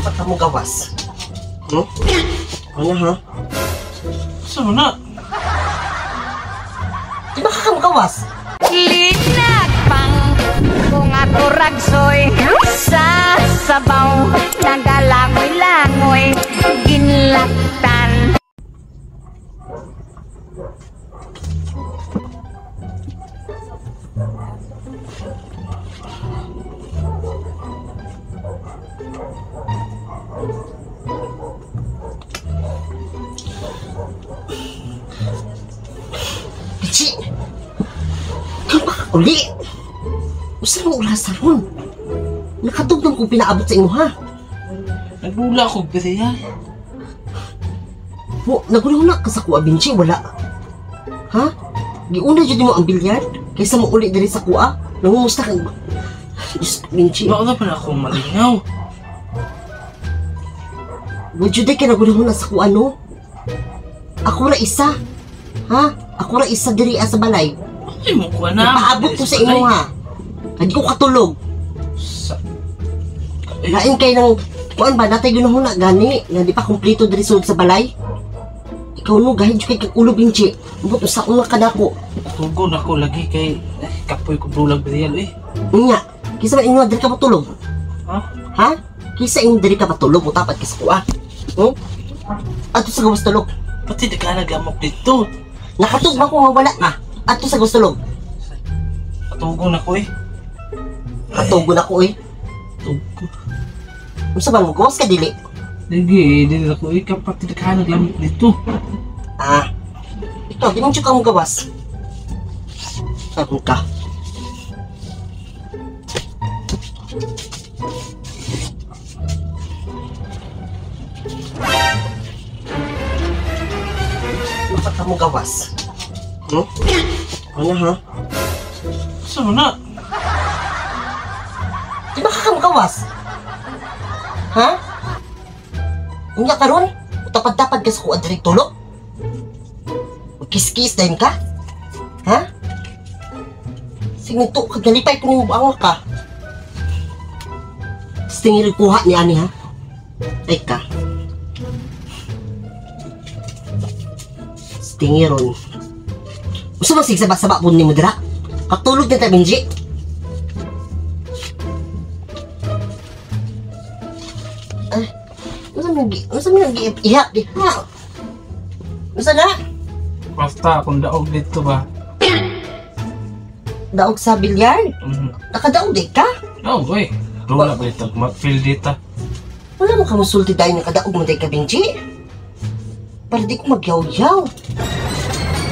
Dapat ka mo gawas. Ano ha? Saan mo na? Di ba ka mo gawas? Linag pang kung ako ragsoy sa sabaw nagalangoy-langoy ginlaktan. Pichi! Ikaw ba uli? Gusto mo ulasan ron? Nakatugtong kong pinaabot sa imo ha? Naglula ko, Bria. Nagulong ka sa kuha, Binchi, wala. Ha? Giuna dyan mo ang bilyard? Kaysa mo uli diri sa kuha? Nangumusta ka. Diyos, Binchi. Baka pa na akong malingaw. Wajuday ka nagulong na sa kuha, no? Ako ra isa. Ha? Ako ra isa diri sa balay. Ay mo ko na. Napaabot ko sa imo ha. Hindi ko katulog. Lain kay ng kuan ba natay ginahon na gani nga di pa kumpleto diri sud sa balay. Ikaw no gahin kay kag ulo Binchi. Ambot sa una kadako. Tugon ako lagi kay kapoy ko bulag Bria eh. Unya, kisa man inyo diri ka matulog. Ha? Ha? Kisa inyo diri ka matulog o tapat ka sa kuha. Ato sa gawas tulog. Pati di ka nagamok dito. Nakatugma ko nga wala na. Ato sa gawas tulog. Tugon ako eh. Katugon ako eh. Tugon. Unsa bang gawas ka dili? Lagi, dili ako eh. Kapati di ka nagamok dito. Ikaw, ginuncho ka mong gawas. Sabon ka. Dapat ka mong gawas. Ano ha? Saan mo na? Di ba ka mong gawas? Ha? Unya ka ron? Tapad-tapad ka sa kuha diri tulog? Kis-kis din ka? Ha? Sige to, kagalipay kung buang ka. Tingin kuha ni Ani ha? Ay ka. Tingin ron. Gusto mo sigsaba-saba po ni mo dira? Katulog na tayo, Benji. Ay, masa mo nag-iiyak di ha? Masa na? Basta akong daog dito ba? Daog sa bilyard? Nakadaog di ka? Oo, boy. Rula ba ito? Mag-feel dito. Wala mo kamusulti dahil nakadaog mo dahil ka, Benji. Para di ko magyaw-yaw.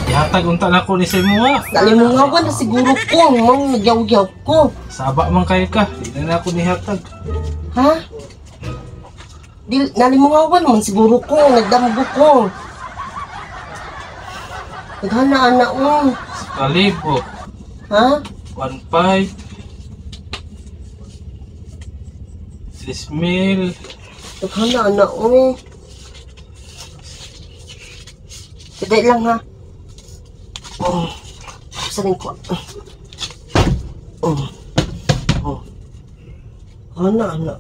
Ihatag unta na ko ni Simua. Nalimungawan na siguro ko. Mang nagyaw-yaw ko. Saba man kayo ka. Hindi na ako nihatag. Ha? Nalimungawan man siguro ko. Nagdamgo ko. Naghana-ana mo. Kalibo. Ha? 1.5. 6,000. Naghana-ana mo. Kadai lang ha. Sanin ko. Ana.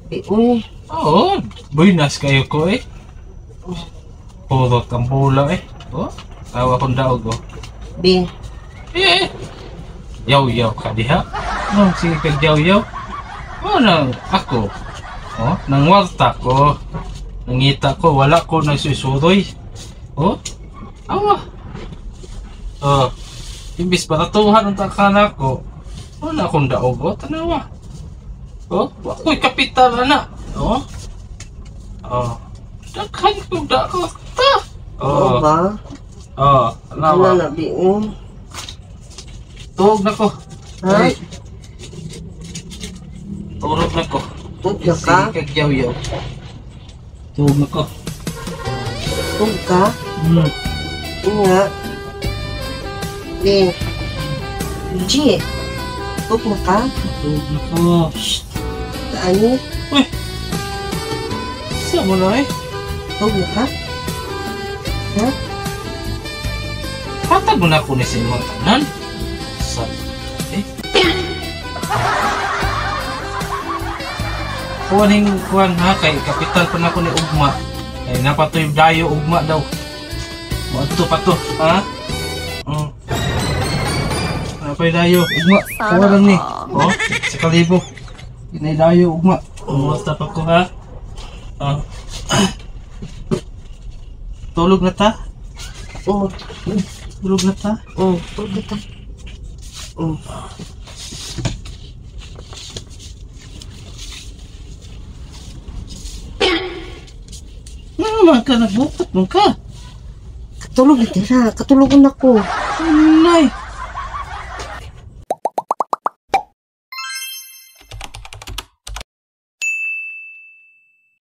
Uy. Oo. Buinas kayo ko eh. Puro tambula eh. Oh. Tawa kong daog oh. Bi. Eh. Yaw-yaw ka diha. No, sige kag yaw-yaw. Oh, nang ako. Oh, nang warta ko. Nangita ko, wala ko nagsusuroy. Oh. Awa. Oh. Imbis patatuhan ang takana ko. Wala akong daog oh. Tanawa. Oh, wako'y kapital na. Oh. Oh. Daghan ko daog ta. Oo ba? Oh, Ano na, Bi? Tuog na ko. Ha? Turog na ko. Tug na ka? Sige kag yaw-yaw. Tuog na ko. Tug ka? Nga. Bi. Benji. Tug na ka? Tuog na ko. Ano? Uy! Saan mo na eh? Tug na ka? Ha? Patag mo na ako ni Simon tanan. Sa... Eh? kuan ha kay kapital pa na ko ni ugma. Ay napatoy dayo ugma daw. Moadto pa to, ha? Napay dayo ugma. Kuha lang ni. Oh, sa kalibo. Inay dayo ugma. Musta pa ko ha? Tulog na ta? Oh, Tulog na ta? tulog na ta. Naman ka nagbukot mo ka. Katulog na tira, katulugon ako. Nay,